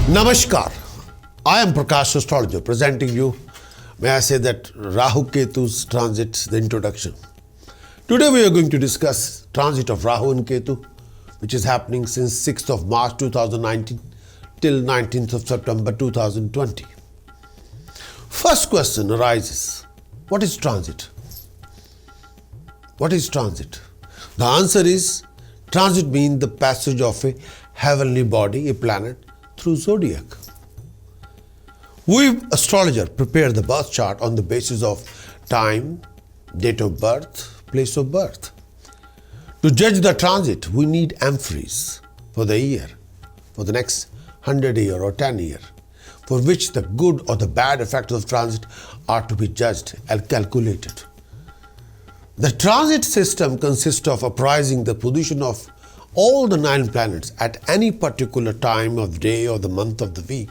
Namaskar. I am Prakash, Astrologer, presenting you, may I say that, Rahu Ketu's transit, the introduction. Today we are going to discuss transit of Rahu and Ketu, which is happening since 6th of March 2019 till 19th of September 2020. First question arises, what is transit? What is transit? The answer is, transit means the passage of a heavenly body, a planet, through zodiac. We, astrologer, prepare the birth chart on the basis of time, date of birth, place of birth. To judge the transit, we need amphories for the year, for the next 100 year or 10 year, for which the good or the bad effects of transit are to be judged and calculated. The transit system consists of appraising the position of all the 9 planets at any particular time of day or the month of the week,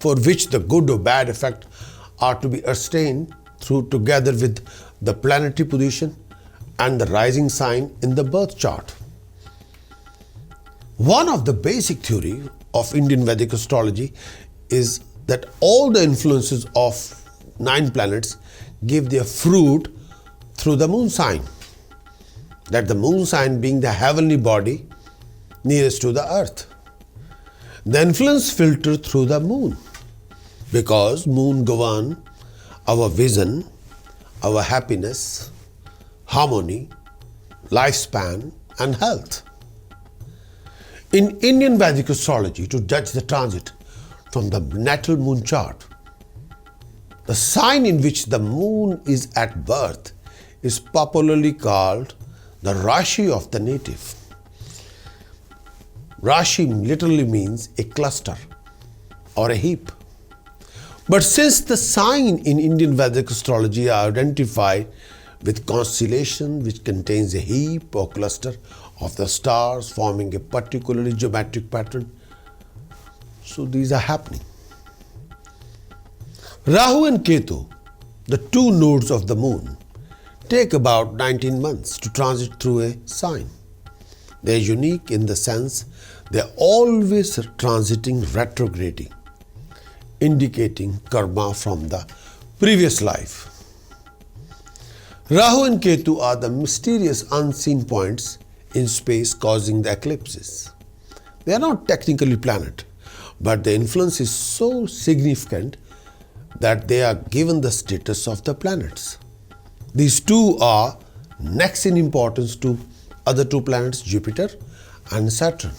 for which the good or bad effect are to be ascertained through together with the planetary position and the rising sign in the birth chart. One of the basic theory of Indian Vedic astrology is that all the influences of 9 planets give their fruit through the moon sign. That the moon sign being the heavenly body nearest to the earth. The influence filter through the moon, because moon govern our vision, our happiness, harmony, lifespan and health. In Indian Vedic astrology, to judge the transit from the natal moon chart, the sign in which the moon is at birth is popularly called the Rashi of the native. Rashi literally means a cluster or a heap. But since the sign in Indian Vedic astrology are identified with constellation which contains a heap or cluster of the stars forming a particularly geometric pattern, so these are happening. Rahu and Ketu, the 2 nodes of the moon, take about 19 months to transit through a sign. They are unique in the sense they are always transiting retrograding, indicating karma from the previous life. Rahu and Ketu are the mysterious unseen points in space causing the eclipses. They are not technically planet, but the influence is so significant that they are given the status of the planets. These 2 are next in importance to other 2 planets, Jupiter and Saturn.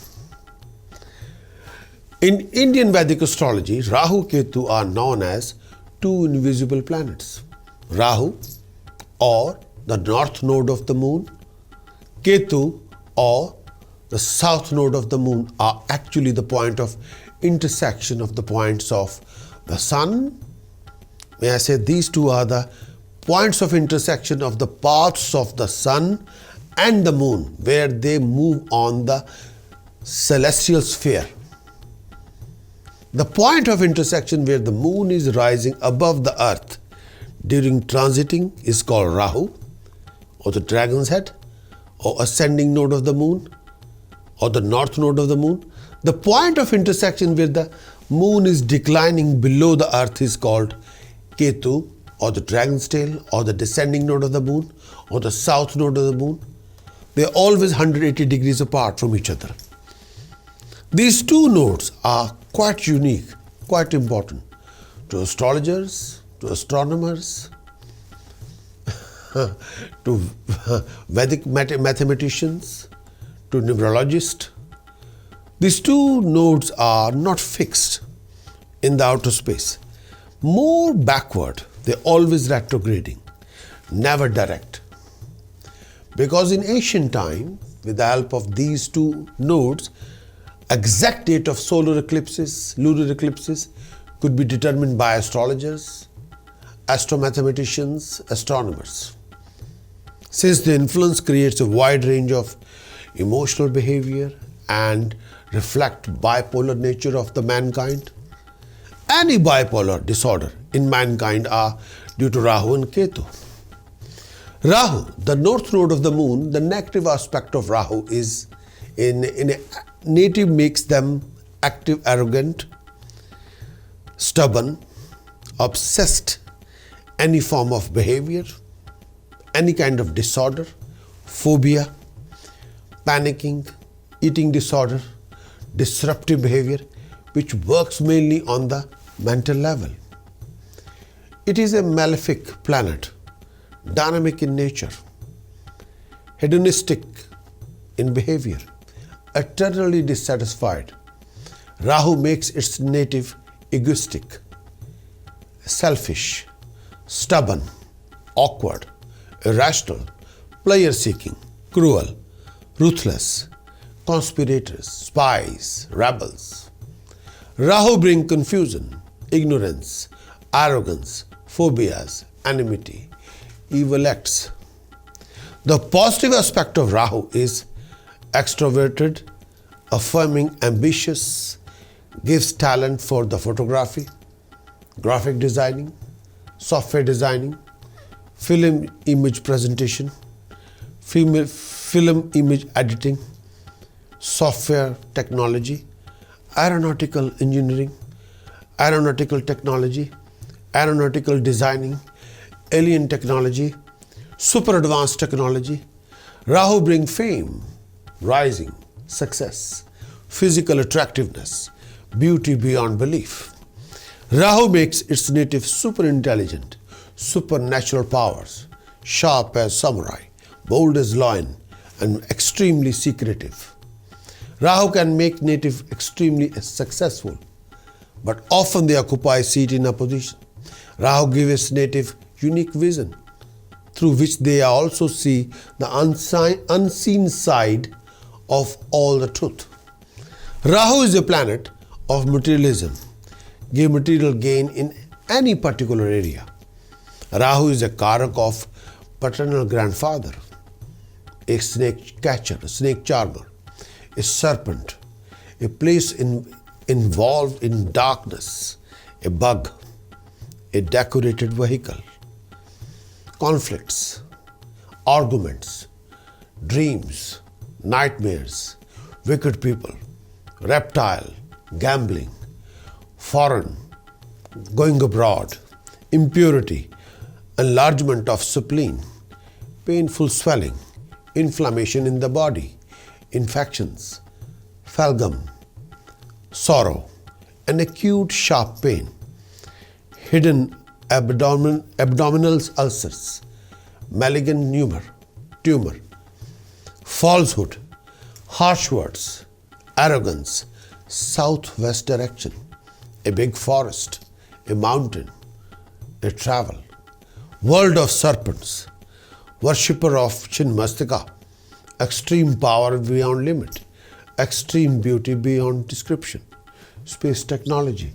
In Indian Vedic astrology, Rahu Ketu are known as 2 invisible planets. Rahu, or the north node of the moon, Ketu, or the south node of the moon, are actually the point of intersection of the points of the sun. May I say these 2 are the points of intersection of the paths of the sun and the moon, where they move on the celestial sphere. The point of intersection where the moon is rising above the earth during transiting is called Rahu, or the dragon's head, or ascending node of the moon, or the north node of the moon. The point of intersection where the moon is declining below the earth is called Ketu, or the dragon's tail, or the descending node of the moon, or the south node of the moon. They are always 180 degrees apart from each other. These 2 nodes are quite unique, quite important to astrologers, to astronomers, to Vedic mathematicians, to numerologists. These 2 nodes are not fixed in the outer space. More backward, they're always retrograding, never direct. Because in ancient time, with the help of these 2 nodes, exact date of solar eclipses, lunar eclipses could be determined by astrologers, astromathematicians, astronomers. Since the influence creates a wide range of emotional behavior and reflect bipolar nature of the mankind, any bipolar disorder in mankind are due to Rahu and Ketu. Rahu, the north node of the moon, the negative aspect of Rahu is in a native makes them active, arrogant, stubborn, obsessed, any form of behavior, any kind of disorder, phobia, panicking, eating disorder, disruptive behavior, which works mainly on the mental level. It is a malefic planet, dynamic in nature, hedonistic in behavior, eternally dissatisfied. Rahu makes its native egoistic, selfish, stubborn, awkward, irrational, pleasure-seeking, cruel, ruthless, conspirators, spies, rebels. Rahu brings confusion, ignorance, arrogance, phobias, enmity, evil acts. The positive aspect of Rahu is extroverted, affirming, ambitious, gives talent for the photography, graphic designing, software designing, film image presentation, film image editing, software technology, aeronautical engineering, aeronautical technology, aeronautical designing, alien technology, super advanced technology. Rahu brings fame, rising, success, physical attractiveness, beauty beyond belief. Rahu makes its native super intelligent, supernatural powers, sharp as samurai, bold as lion, and extremely secretive. Rahu can make native extremely successful, but often they occupy a seat in opposition. Rahu gives native unique vision, through which they also see the unseen side of all the truth. Rahu is a planet of materialism, give material gain in any particular area. Rahu is a karak of paternal grandfather, a snake catcher, a snake charmer, a serpent, a place involved in darkness, a bug, a decorated vehicle, conflicts, arguments, dreams, nightmares, wicked people, reptile, gambling, foreign, going abroad, impurity, enlargement of spleen, painful swelling, inflammation in the body, infections, phalgam, sorrow, an acute sharp pain, hidden abdominal ulcers, malignant tumor, falsehood, harsh words, arrogance, southwest direction, a big forest, a mountain, a travel, world of serpents, worshipper of Chinmastika, extreme power beyond limit, extreme beauty beyond description, space technology,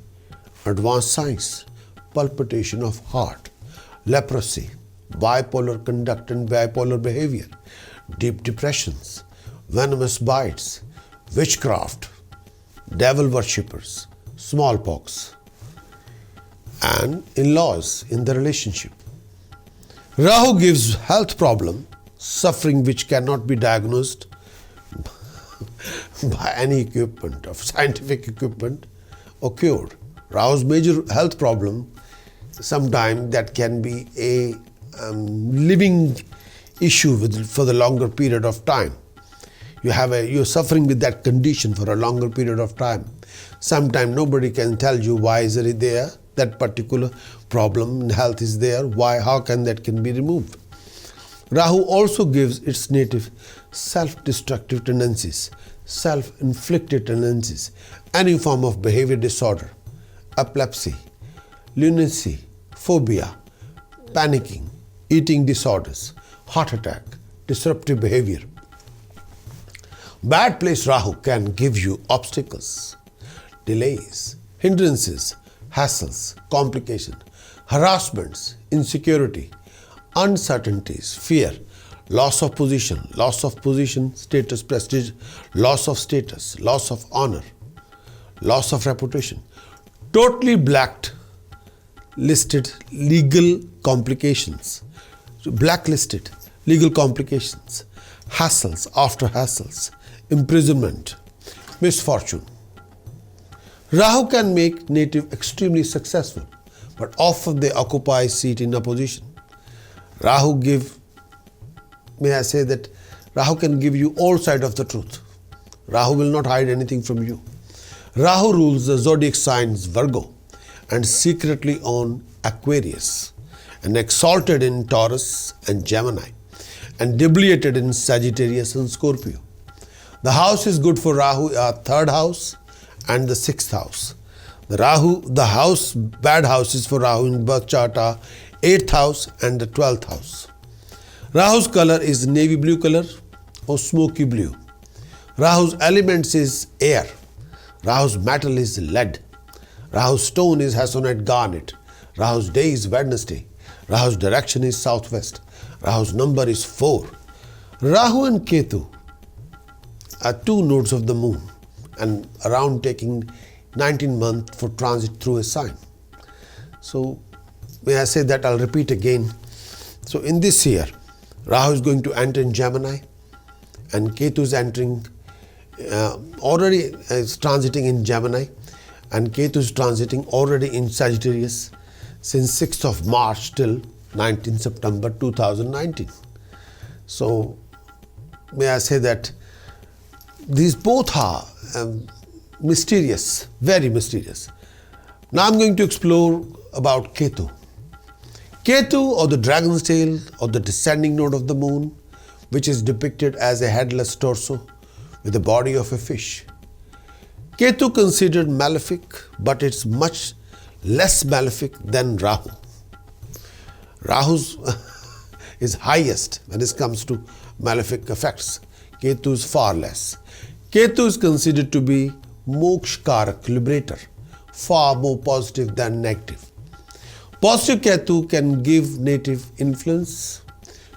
advanced science, palpitation of heart, leprosy, bipolar conduct and bipolar behavior, deep depressions, venomous bites, witchcraft, devil worshippers, smallpox, and in-laws in the relationship. Rahu gives health problem, suffering which cannot be diagnosed by any equipment of scientific equipment or cured. Rahu's major health problem, sometimes that can be a living issue for the longer period of time. You're suffering with that condition for a longer period of time. Sometimes nobody can tell you why is it there, that particular problem in health is there, how can that can be removed. Rahu also gives its native self-destructive tendencies, self-inflicted tendencies, any form of behavior disorder, epilepsy, lunacy, phobia, panicking, eating disorders, heart attack, disruptive behavior. Bad place Rahu can give you obstacles, delays, hindrances, hassles, complications, harassments, insecurity, uncertainties, fear, loss of position, status, prestige, loss of status, loss of honor, loss of reputation, totally listed legal complications, blacklisted legal complications, hassles after hassles, imprisonment, misfortune. Rahu can make native extremely successful, but often they occupy seat in opposition. Rahu can give you all sides of the truth. Rahu will not hide anything from you. Rahu rules the zodiac signs Virgo and secretly on Aquarius, and exalted in Taurus and Gemini, and debilitated in Sagittarius and Scorpio. The house is good for Rahu are third house and the sixth house. Bad houses for Rahu in birth chart are 8th house and the 12th house. Rahu's color is navy blue color or smoky blue. Rahu's elements is air. Rahu's metal is lead. Rahu's stone is Hasonite garnet. Rahu's day is Wednesday. Rahu's direction is southwest. Rahu's number is 4. Rahu and Ketu are two nodes of the moon and around taking 19 months for transit through a sign. So may I say that I'll repeat again. So in this year, Rahu is going to enter in Gemini and Ketu is entering, already is transiting in Gemini, and Ketu is transiting already in Sagittarius since 6th of March till 19th September 2019. So may I say that these both are mysterious, very mysterious. Now I'm going to explore about Ketu. Ketu, or the dragon's tail, or the descending node of the moon, which is depicted as a headless torso with the body of a fish. Ketu considered malefic, but it's much less malefic than Rahu. Rahu's is highest when it comes to malefic effects. Ketu is far less. Ketu is considered to be mokshkarak, liberator, far more positive than negative. Positive Ketu can give native influence,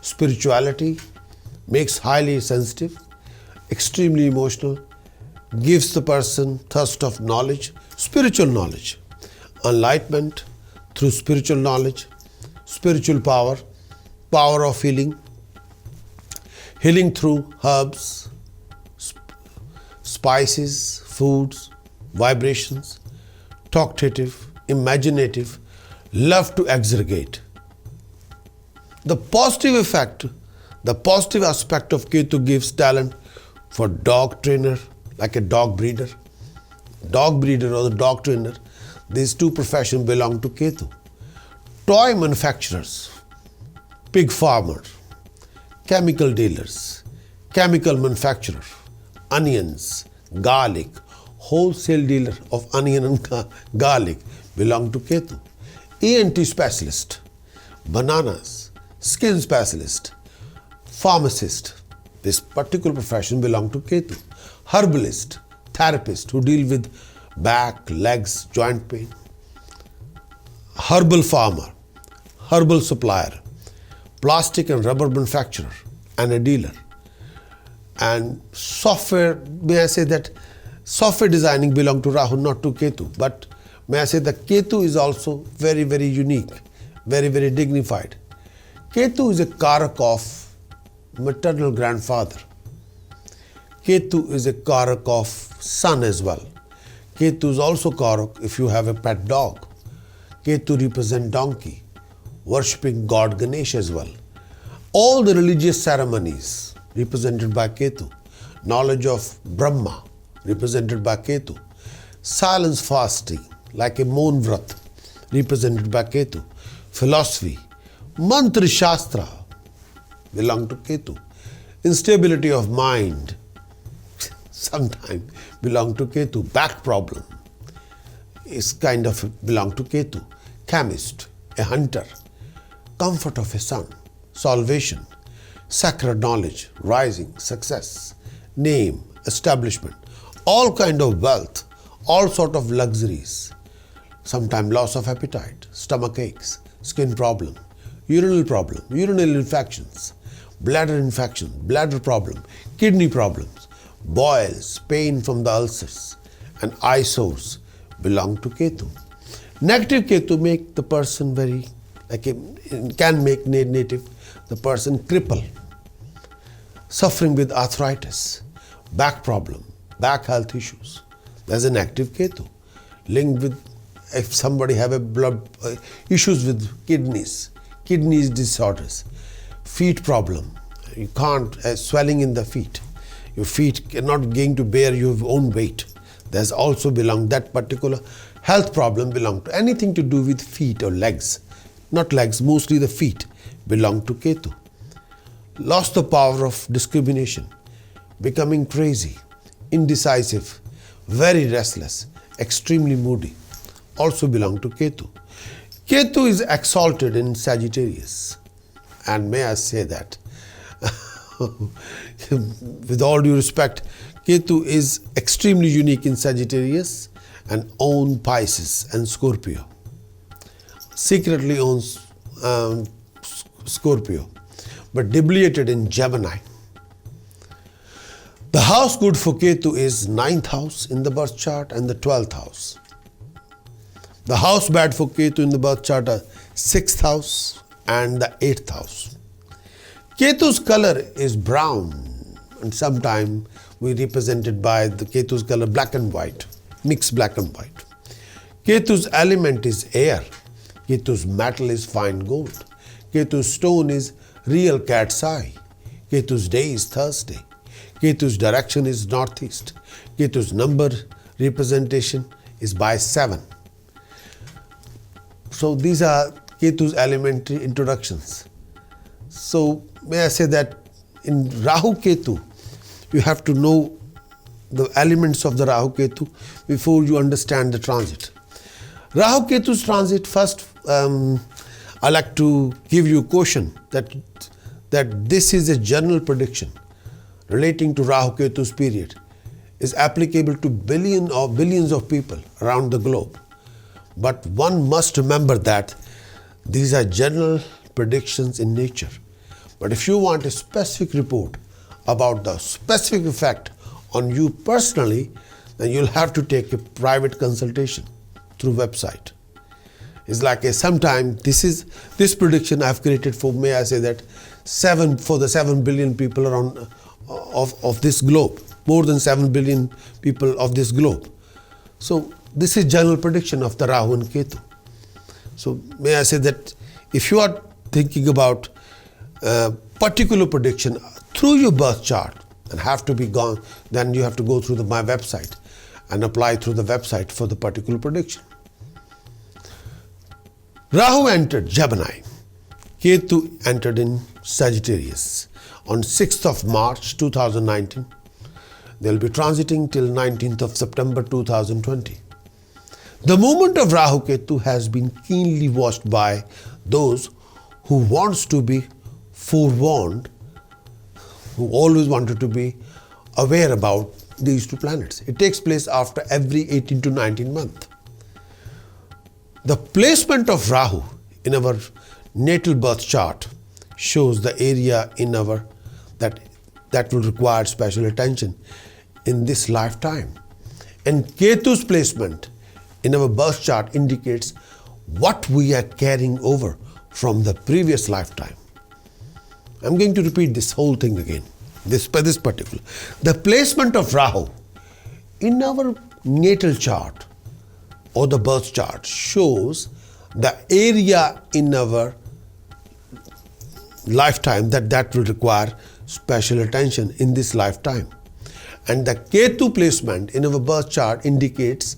spirituality, makes highly sensitive, extremely emotional, gives the person thirst of knowledge, spiritual knowledge, enlightenment through spiritual knowledge, spiritual power, power of healing, healing through herbs, spices, foods, vibrations, talkative, imaginative, love to exaggerate. The positive effect, the positive aspect of Ketu gives talent for dog trainer, like a dog breeder. Dog breeder or the dog trainer, these two professions belong to Ketu. Toy manufacturers, pig farmers, chemical dealers, chemical manufacturer, onions, garlic, wholesale dealer of onion and garlic belong to Ketu. ENT specialist, bananas, skin specialist, pharmacist, this particular profession belong to Ketu. Herbalist, therapist who deal with back, legs, joint pain. Herbal farmer, herbal supplier, plastic and rubber manufacturer and a dealer. And software, may I say that software designing belong to Rahu, not to Ketu. But may I say that Ketu is also very, very unique, very, very dignified. Ketu is a karak of maternal grandfather. Ketu is a karak of son as well. Ketu is also karak if you have a pet dog. Ketu represents donkey, worshipping God Ganesh as well. All the religious ceremonies represented by Ketu. Knowledge of Brahma represented by Ketu. Silence fasting like a Moon Vrat represented by Ketu. Philosophy, Mantra Shastra belong to Ketu. Instability of mind sometimes belong to Ketu. Back problem is kind of belong to Ketu. Chemist, a hunter, comfort of a son, salvation, sacred knowledge, rising, success, name, establishment, all kind of wealth, all sort of luxuries, sometimes loss of appetite, stomach aches, skin problem, urinal infections, bladder problem, kidney problems, boils, pain from the ulcers, and eye sores belong to Ketu. Negative Ketu make the person can make native the person cripple, suffering with arthritis, back problem, back health issues. There's an active Ketu. linked with if somebody have a blood issues with kidneys disorders, feet problem. You can't swelling in the feet. Your feet are not going to bear your own weight. There's also belong that particular health problem belong to anything to do with feet or legs. Not legs, mostly the feet belong to Ketu. Lost the power of discrimination, becoming crazy, indecisive, very restless, extremely moody, also belong to Ketu. Ketu is exalted in Sagittarius, and may I say that with all due respect, Ketu is extremely unique in Sagittarius and owns Pisces and Scorpio. Secretly owns Scorpio, but debilitated in Gemini. The house good for Ketu is 9th house in the birth chart and the 12th house. The house bad for Ketu in the birth chart are 6th house and the 8th house. Ketu's color is brown, and sometimes we represented by the Ketu's color black and white, mixed black and white. Ketu's element is air. Ketu's metal is fine gold. Ketu's stone is real cat's eye. Ketu's day is Thursday. Ketu's direction is northeast. Ketu's number representation is by 7. So these are Ketu's elementary introductions. So may I say that in Rahu Ketu, you have to know the elements of the Rahu Ketu before you understand the transit. Rahu Ketu's transit, first I like to give you a caution that this is a general prediction relating to Rahu Ketu's period, is applicable to billions of people around the globe. But one must remember that these are general predictions in nature. But if you want a specific report about the specific effect on you personally, then you'll have to take a private consultation through website. It's like sometime this prediction I've created for, may I say that, 7 billion people around of this globe, more than 7 billion people of this globe. So this is general prediction of the Rahu and Ketu. So may I say that if you are thinking about particular prediction through your birth chart and have to be gone, then you have to go through my website and apply through the website for the particular prediction. Rahu entered Gemini. Ketu entered in Sagittarius on 6th of March 2019. They'll be transiting till 19th of September 2020. The movement of Rahu Ketu has been keenly watched by those who wants to be forewarned, who always wanted to be aware about these two planets. It takes place after every 18 to 19 months. The placement of Rahu in our natal birth chart shows the area in our that will require special attention in this lifetime. And Ketu's placement in our birth chart indicates what we are carrying over from the previous lifetime. I'm going to repeat this whole thing again, this particular. The placement of Rahu in our natal chart or the birth chart shows the area in our lifetime that will require special attention in this lifetime. And the Ketu placement in our birth chart indicates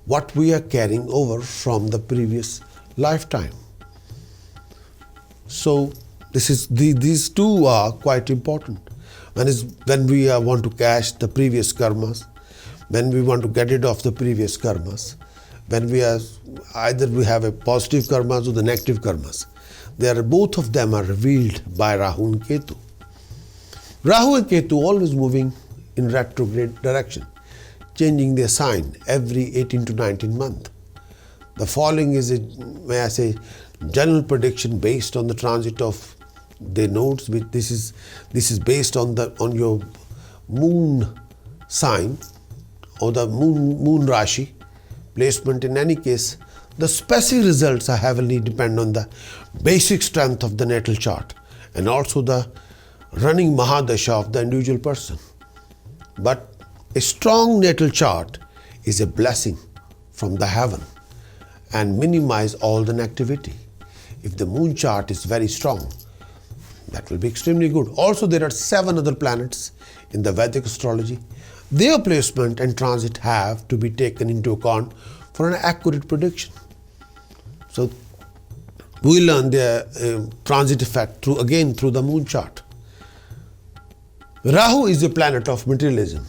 what we are carrying over from the previous lifetime. So these two are quite important. When we want to cash the previous karmas, when we want to get rid of the previous karmas, when we have a positive karmas or the negative karmas, both of them are revealed by Rahu and Ketu. Rahu and Ketu always moving in retrograde direction, changing their sign every 18 to 19 months. The following is may I say, general prediction based on the transit of the nodes. This is based on your moon sign or the moon Rashi placement. In any case, the specific results are heavily depend on the basic strength of the natal chart and also the running Mahadasha of the individual person. But a strong natal chart is a blessing from the heaven and minimize all the negativity. If the moon chart is very strong, that will be extremely good. Also, there are 7 other planets in the Vedic astrology. Their placement and transit have to be taken into account for an accurate prediction. So, we learn their transit effect through the moon chart. Rahu is a planet of materialism,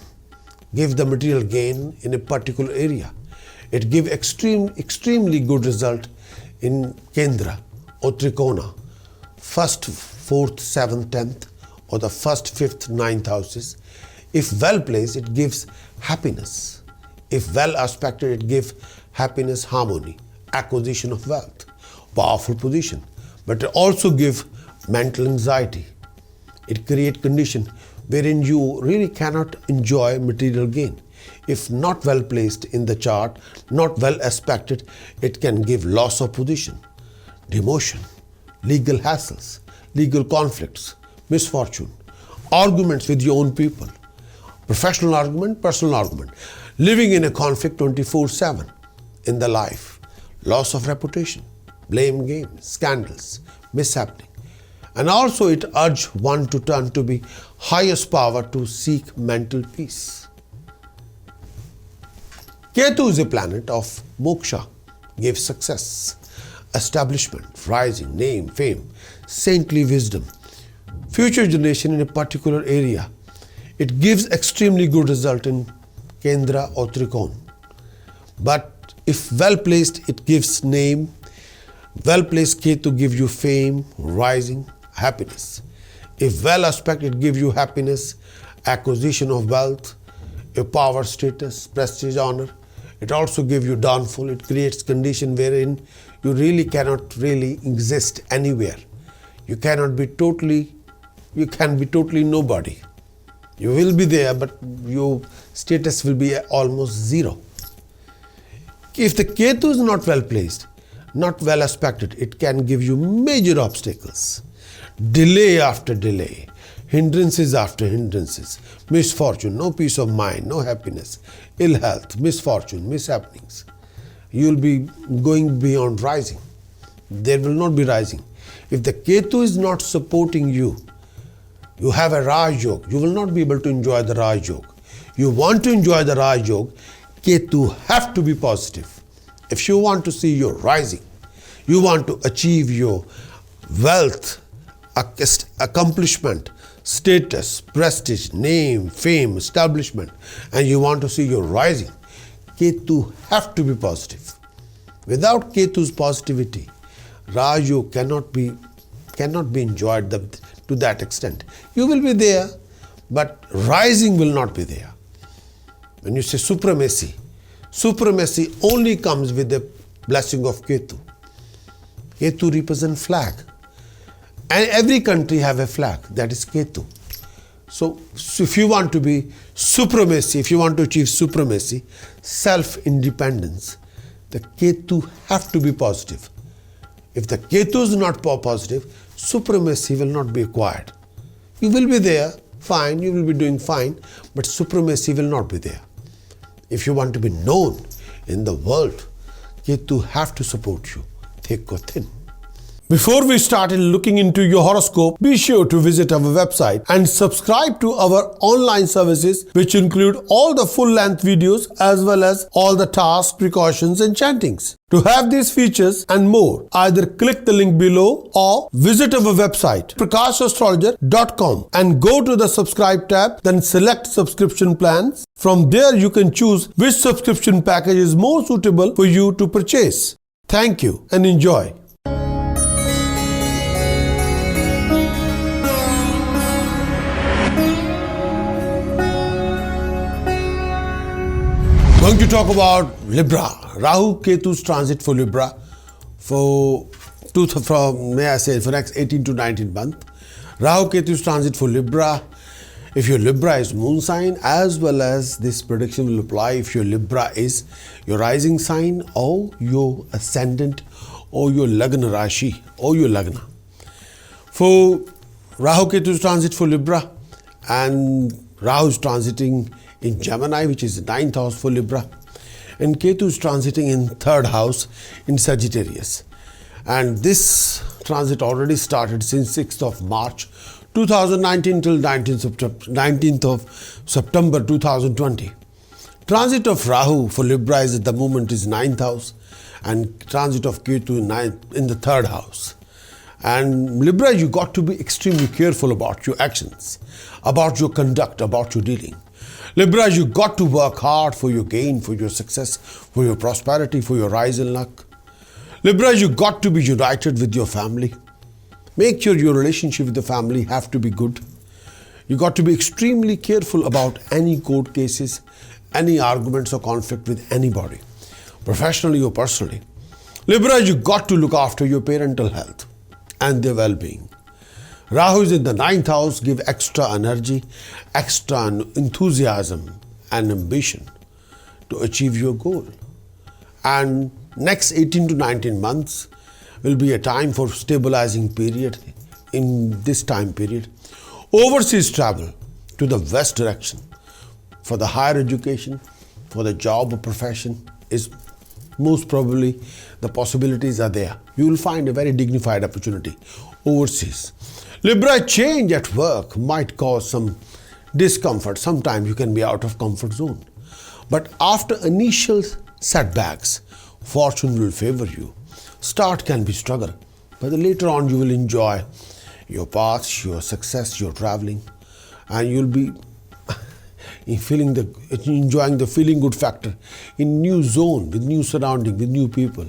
gives the material gain in a particular area. It gives extremely good result in Kendra or Trikona, 1st, 4th, 7th, 10th, or the 1st, 5th, 9th houses. If well placed, it gives happiness. If well aspected, it gives happiness, harmony, acquisition of wealth, powerful position. But it also gives mental anxiety. It creates condition wherein you really cannot enjoy material gain. If not well placed in the chart, not well aspected, it can give loss of position, demotion, legal hassles, legal conflicts, misfortune, arguments with your own people, professional argument, personal argument, living in a conflict 24/7 in the life, loss of reputation, blame game, scandals, mishappening. And also it urges one to turn to the highest power to seek mental peace. Ketu is a planet of moksha, gives success, establishment, rising, name, fame, saintly wisdom, future generation in a particular area. It gives extremely good result in Kendra or Trikona. But if well placed, it gives name. Well placed Ketu gives you fame, rising, happiness. If well aspected, it gives you happiness, acquisition of wealth, a power, status, prestige, honor. It also gives you downfall. It creates condition wherein you really cannot exist anywhere. You can be totally nobody. You will be there, but your status will be almost zero. If the Ketu is not well placed, not well aspected, it can give you major obstacles, delay after delay, hindrances after hindrances, misfortune, no peace of mind, no happiness, ill health, misfortune, mishappenings. You will be going beyond rising. There will not be rising. If the Ketu is not supporting you, you have a Raj Yoga, you will not be able to enjoy the Raj Yoga. You want to enjoy the Raj Yoga, Ketu have to be positive. If you want to see your rising, you want to achieve your wealth, accomplishment, status, prestige, name, fame, establishment, and you want to see your rising, Ketu have to be positive. Without Ketu's positivity, Raj Yoga cannot be enjoyed to that extent. You will be there, but rising will not be there. When you say supremacy only comes with the blessing of Ketu. Ketu represents flag. And every country have a flag, that is Ketu. So if you want to be supremacy, if you want to achieve supremacy, self-independence, the Ketu have to be positive. If the Ketu is not positive, supremacy will not be acquired. You will be there, fine, you will be doing fine, but supremacy will not be there. If you want to be known in the world, Ketu have to support you, thick or thin. Before we started looking into your horoscope, be sure to visit our website and subscribe to our online services, which include all the full-length videos as well as all the tasks, precautions and chantings. To have these features and more, either click the link below or visit our website prakashastrologer.com and go to the subscribe tab, then select subscription plans. From there you can choose which subscription package is more suitable for you to purchase. Thank you and enjoy. Going to talk about Libra. Rahu Ketu's transit for Libra for next 18 to 19 months. Rahu Ketu's transit for Libra. If your Libra is moon sign, as well as this prediction will apply if your Libra is your rising sign or your ascendant or your Lagna Rashi or your Lagna. For Rahu Ketu's transit for Libra, and Rahu is transiting in Gemini, which is the 9th house for Libra. and Ketu is transiting in third house in Sagittarius. And this transit already started since 6th of March 2019 till 19th of September 2020. Transit of Rahu for Libra is at the moment is 9th house, and transit of Ketu in the third house. And Libra, you got to be extremely careful about your actions, about your conduct, about your dealing. Libra, you got to work hard for your gain, for your success, for your prosperity, for your rise in luck. Libra, you got to be united with your family. Make sure your relationship with the family have to be good. You got to be extremely careful about any court cases, any arguments or conflict with anybody, professionally or personally. Libra, you got to look after your parental health and their well-being. Rahu is in the 9th house, give extra energy, extra enthusiasm and ambition to achieve your goal. And next 18 to 19 months will be a time for stabilizing period. In this time period, overseas travel to the west direction for the higher education, for the job or profession is most probably the possibilities are there. You will find a very dignified opportunity overseas. Libra, change at work might cause some discomfort. Sometimes you can be out of comfort zone. But after initial setbacks, fortune will favor you. Start can be struggle, but later on you will enjoy your path, your success, your traveling, and you'll be enjoying the feeling good factor in new zone, with new surrounding, with new people.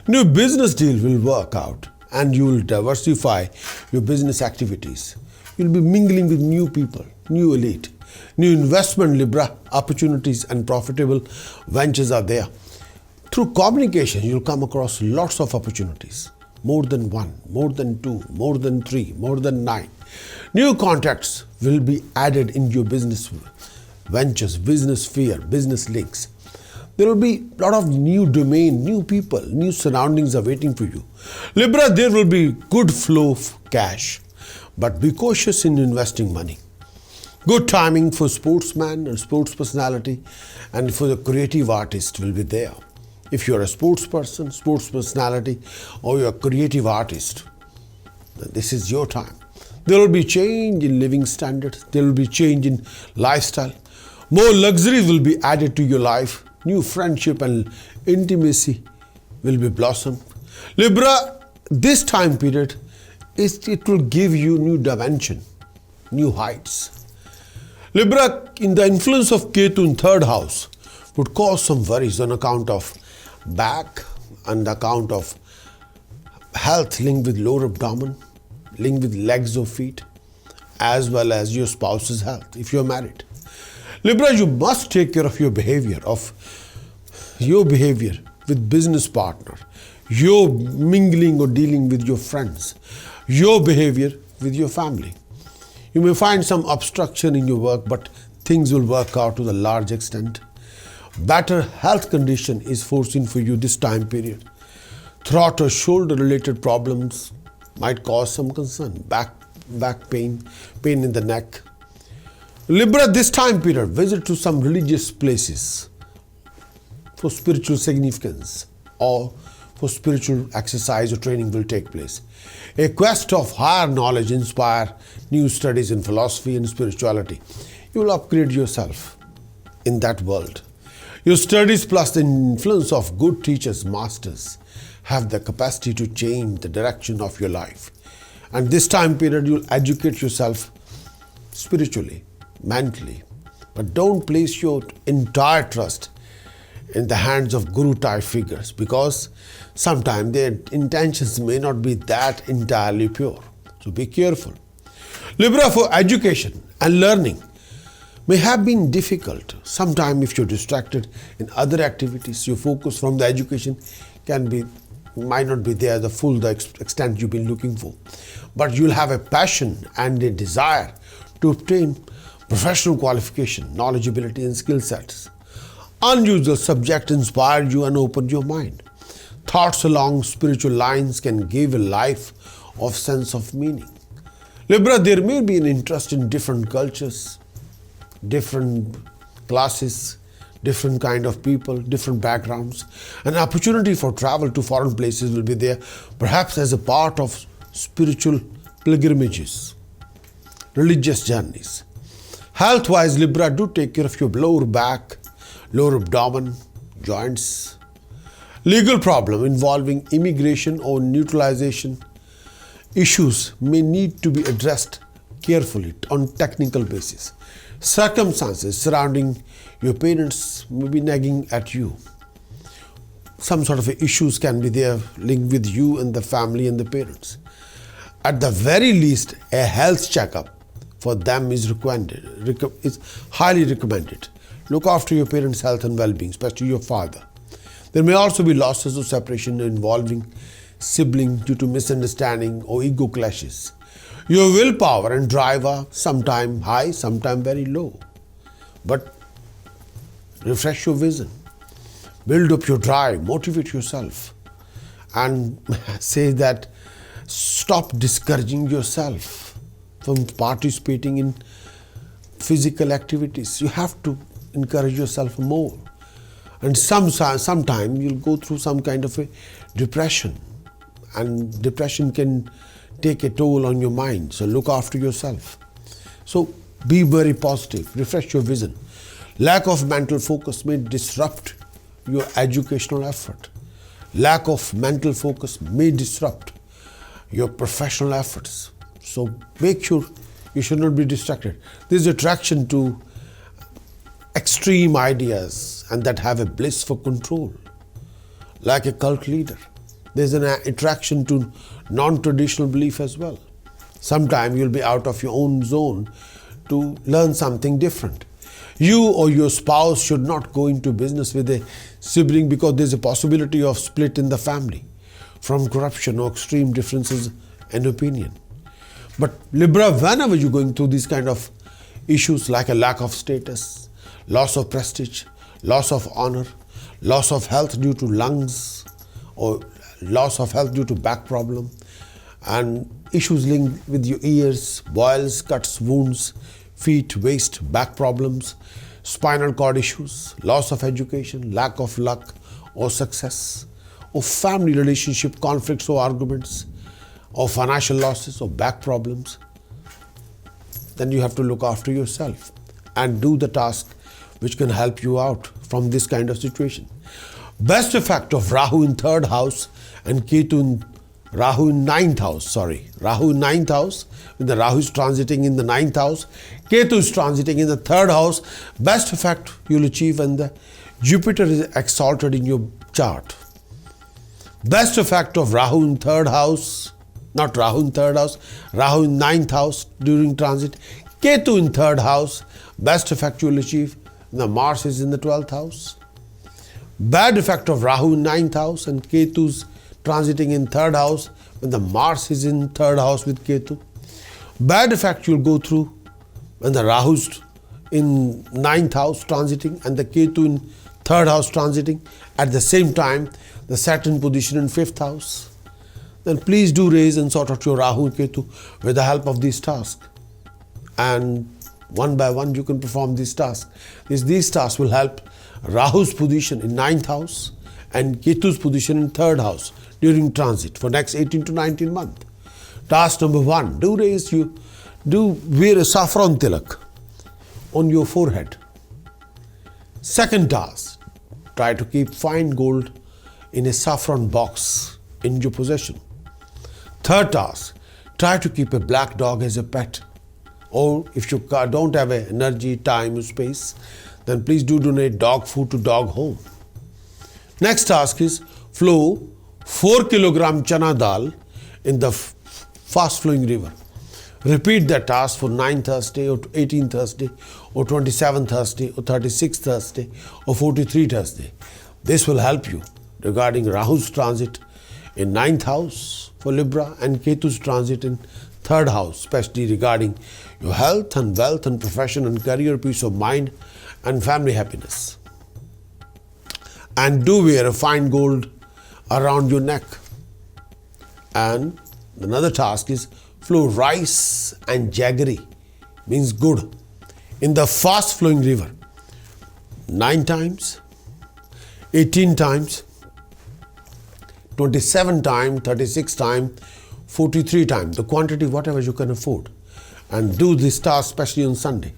New business deal will work out and you will diversify your business activities. You'll be mingling with new people, new elite, new investment, Libra, opportunities and profitable ventures are there. Through communication, you'll come across lots of opportunities. More than one, more than two, more than three, more than 9. New contacts will be added in your business ventures, business sphere, business links. There will be a lot of new domain, new people, new surroundings are waiting for you. Libra, there will be good flow of cash, but be cautious in investing money. Good timing for sportsman or sports personality and for the creative artist will be there. If you're a sports person, sports personality, or you're a creative artist, this is your time. There will be change in living standards. There will be change in lifestyle. More luxuries will be added to your life. New friendship and intimacy will be blossomed. Libra, this time period, it will give you new dimension, new heights. Libra, in the influence of Ketu in third house, would cause some worries on account of back and account of health linked with lower abdomen, linked with legs or feet, as well as your spouse's health if you're married. Libra, you must take care of your behavior with business partner, your mingling or dealing with your friends, your behavior with your family. You may find some obstruction in your work, but things will work out to the large extent. Better health condition is foreseen for you this time period. Throat or shoulder related problems might cause some concern. Back pain, pain in the neck. Libra, this time period, visit to some religious places for spiritual significance or for spiritual exercise or training will take place. A quest of higher knowledge inspire new studies in philosophy and spirituality. You will upgrade yourself in that world. Your studies plus the influence of good teachers, masters, have the capacity to change the direction of your life. And this time period, you'll educate yourself spiritually, mentally. But don't place your entire trust in the hands of guru-type figures because sometimes their intentions may not be that entirely pure. So be careful. Libra, for education and learning may have been difficult. Sometimes if you're distracted in other activities, your focus from the education might not be there the extent you've been looking for. But you'll have a passion and a desire to obtain professional qualification, knowledgeability and skill sets. Unusual subject inspired you and opened your mind. Thoughts along spiritual lines can give a life of sense of meaning. Libra, there may be an interest in different cultures, different classes, different kind of people, different backgrounds. An opportunity for travel to foreign places will be there, perhaps as a part of spiritual pilgrimages, religious journeys. Health-wise, Libra, do take care of your lower back, lower abdomen, joints. Legal problem involving immigration or neutralization issues may need to be addressed carefully on technical basis. Circumstances surrounding your parents may be nagging at you. Some sort of issues can be there linked with you and the family and the parents. At the very least, a health checkup for them is highly recommended. Look after your parents' health and well-being, especially your father. There may also be losses or separation involving siblings due to misunderstanding or ego clashes. Your willpower and drive are sometime high, sometime very low. But refresh your vision, build up your drive, motivate yourself, and say that stop discouraging yourself from participating in physical activities. You have to encourage yourself more. And sometime you'll go through some kind of a depression, and depression can take a toll on your mind. So look after yourself. So be very positive, refresh your vision. Lack of mental focus may disrupt your educational effort. Lack of mental focus may disrupt your professional efforts. So make sure you should not be distracted. There's attraction to extreme ideas and that have a bliss for control, like a cult leader. There's an attraction to non-traditional belief as well. Sometime you'll be out of your own zone to learn something different. You or your spouse should not go into business with a sibling because there's a possibility of split in the family from corruption or extreme differences in opinion. But Libra, whenever you're going through these kind of issues like a lack of status, loss of prestige, loss of honor, loss of health due to lungs, or loss of health due to back problem, and issues linked with your ears, boils, cuts, wounds, feet, waist, back problems, spinal cord issues, loss of education, lack of luck or success, or family relationship conflicts or arguments, or financial losses or back problems, then you have to look after yourself and do the task which can help you out from this kind of situation. Best effect of Rahu in 3rd house and Ketu in Rahu in 9th house, Rahu in 9th house, when the Rahu is transiting in the 9th house, Ketu is transiting in the 3rd house. Best effect you'll achieve when the Jupiter is exalted in your chart. Best effect of Rahu in 3rd house, not Rahu in 3rd house, Rahu in 9th house during transit, Ketu in 3rd house. Best effect you'll achieve when the Mars is in the 12th house. Bad effect of Rahu in 9th house and Ketu's transiting in 3rd house when the Mars is in 3rd house with Ketu. Bad effect you'll go through when the Rahu's in 9th house transiting and the Ketu in 3rd house transiting. At the same time, the Saturn position in 5th house. Then please do raise and sort out your Rahu and Ketu with the help of these tasks. And one by one you can perform these tasks. These tasks will help Rahu's position in 9th house and Ketu's position in 3rd house during transit for next 18 to 19 months. Task number 1, do wear a saffron tilak on your forehead. Second task, try to keep fine gold in a saffron box in your possession. Third task, try to keep a black dog as a pet. Or if you don't have energy, time, or space, then please do donate dog food to dog home. Next task is flow 4 kilogram chana dal in the fast flowing river. Repeat that task for 9th Thursday or 18th Thursday or 27th Thursday or 36th Thursday or 43rd Thursday. This will help you regarding Rahu's transit in 9th house for Libra and Ketu's transit in 3rd house, especially regarding your health and wealth and profession and career, peace of mind and family happiness. And do wear a fine gold around your neck. And another task is flow rice and jaggery, means good, in the fast flowing river. 9 times, 18 times, 27 times, 36 times, 43 times, the quantity whatever you can afford. And do this task especially on Sunday.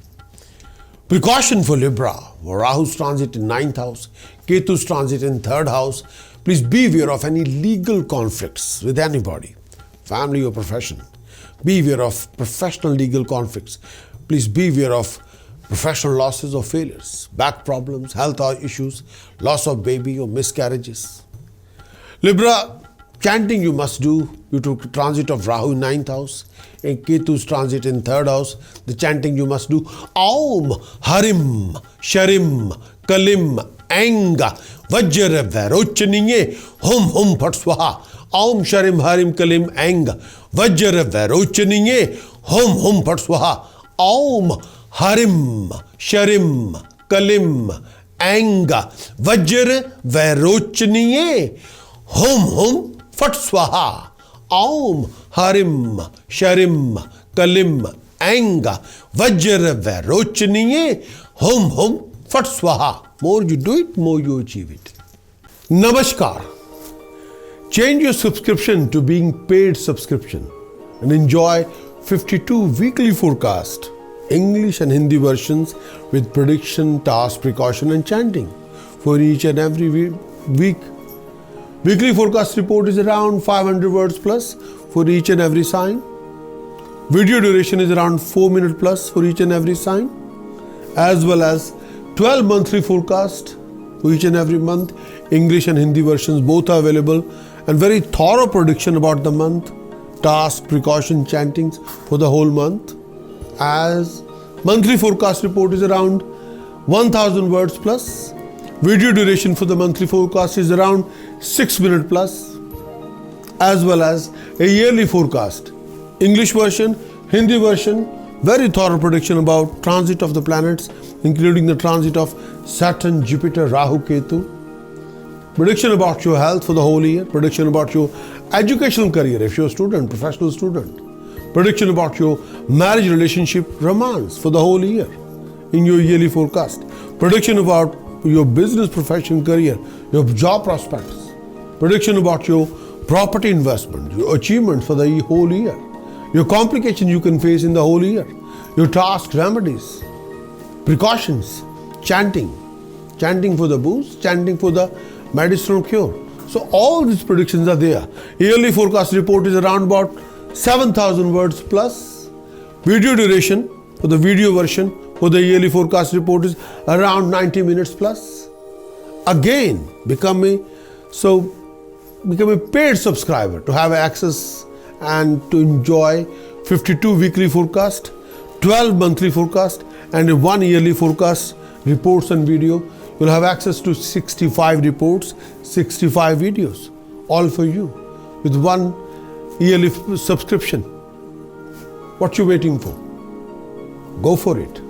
Precaution for Libra. Rahu's transit in 9th house, Ketu's transit in 3rd house. Please be aware of any legal conflicts with anybody, family or profession. Be aware of professional legal conflicts. Please be aware of professional losses or failures, back problems, health issues, loss of baby or miscarriages. Libra, chanting you must do due to transit of Rahu in 9th house and Ketu's transit in 3rd house. The chanting you must do Aum Harim Sharim Kalim Anga Vajra Varochaniye Hum Hum Phat Swaha. Aum Sharim Harim Kalim Anga Vajra Varochaniye Hum Hum Phat Swaha. Aum Harim Sharim Kalim Anga Vajra Varochaniye Hum Hum Phat Swaha. Aum Harim Sharim Kalim Anga Vajra Varochaniye Hum Hum Phat Swaha. More you do it, more you achieve it. Namaskar. Change your subscription to being paid subscription and enjoy 52 weekly forecast, English and Hindi versions with prediction, task, precaution and chanting for each and every week. Weekly forecast report is around 500 words plus for each and every sign. Video duration is around 4 minutes plus for each and every sign, as well as 12 monthly forecast for each and every month. English and Hindi versions both are available, and very thorough prediction about the month, task, precaution, chantings for the whole month. As monthly forecast report is around 1000 words plus. Video duration for the monthly forecast is around 6 minutes plus, as well as a yearly forecast, English version, Hindi version, very thorough prediction about transit of the planets, including the transit of Saturn, Jupiter, Rahu, Ketu, prediction about your health for the whole year, prediction about your educational career if you're a student, professional student, prediction about your marriage, relationship, romance for the whole year in your yearly forecast, prediction about your business, profession, career, your job prospects, prediction about your property investment, your achievements for the whole year, your complications you can face in the whole year, your tasks, remedies, precautions, chanting for the boost, chanting for the medicinal cure. So all these predictions are there. Yearly forecast report is around about 7,000 words plus. Video duration for the video version for the yearly forecast report is around 90 minutes plus. Again, become a paid subscriber to have access and to enjoy 52 weekly forecast, 12 monthly forecast and 1 yearly forecast reports and video. You'll have access to 65 reports, 65 videos, all for you with 1 yearly subscription. What you waiting for? Go for it.